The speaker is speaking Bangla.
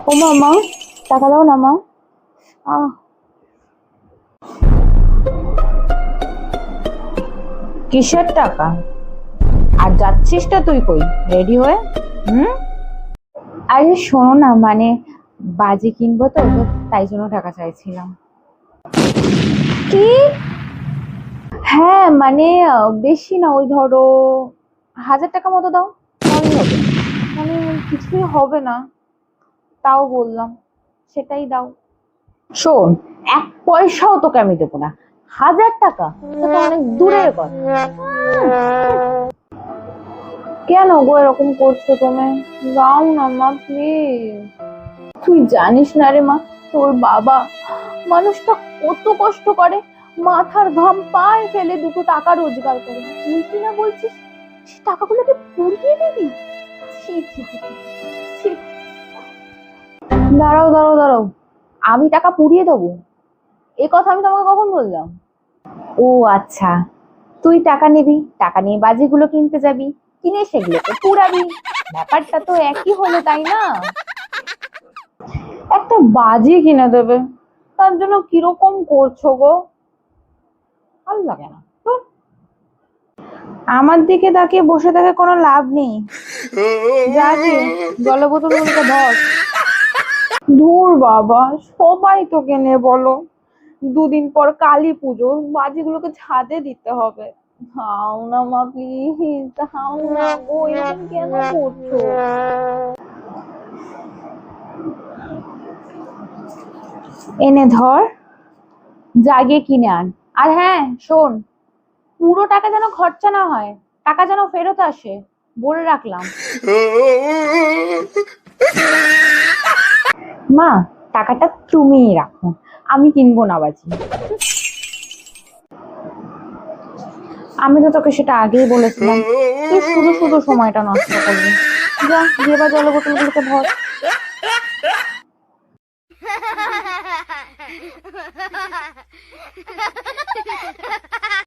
ও মা, টাকা দাও না মা। আহ কিসের টাকা? আর যাচ্ছিস তো তুই কই রেডি হয়ে? হুম। আরে শোনো না, মানে বাজি কিনবো তো তো তাই জন্য টাকা চাইছিলাম। কি? হ্যাঁ মানে বেশি না, ওই ধরো 1000 টাকা মতো দাও, তাহলেই হবে। মানে কিছুই হবে না, তাও বললাম, সেটাই দাও। শোন, 1 পয়সাও তোকে আমি দেবো না। 1000 টাকা এটা তো অনেক দূরের কথা। কেন গো এরকম করছো তুমি? দাও না মা প্লিজ। তুই জানিস না রে মা, তোর বাবা মানুষটা কত কষ্ট করে, মাথার ঘাম পায়ে ফেলে দুটো টাকা রোজগার করে, তুই কি না বলছিস সে টাকাগুলোকে পুড়িয়ে দিবি? ছি ছি ছি ছি, ছি। দাঁড়াও দাঁড়াও দাঁড়াও, আমি টাকা পুড়িয়ে দেবো? এ কথা আমি তোমাকে কখন বললাম? ও আচ্ছা, তুই টাকা নিবি, টাকা নিয়ে বাজিগুলো কিনতে যাবি, কিনে সেগুলোকে পুড়াবি। ব্যাপারটা তো একই হলো, তাই না? একটা বাজি কিনে দেবে, তার জন্য কিরকম করছো গো? ভালো লাগে না তো। আমার দিকে তাকিয়ে বসে থাকে কোনো লাভ নেই, যা গিয়ে জলের বোতলগুলোকে ধর। ধুর বাবা, সবাই তো কেনে বলো, 2 দিন পর কালী পুজো, বাজিগুলোকে ছাদে দিতে হবে। দাও না মা প্লিজ, দাও না গো, এরকম কেন করছো? এনে ধর, জাগিয়ে কিনে আন। আর হ্যাঁ শোন, পুরো টাকা যেন খরচা না হয়, টাকা যেন ফেরত আসে, বলে রাখলাম। মা, টাকাটা তুমিই রাখো, আমি কিনবো না বাজি। আমি তো তোকে সেটা আগেই বলেছিলাম, তুই শুধু শুধু সময়টা নষ্ট করবি। যা গিয়ে বা জলের বোতলগুলোকে ধর।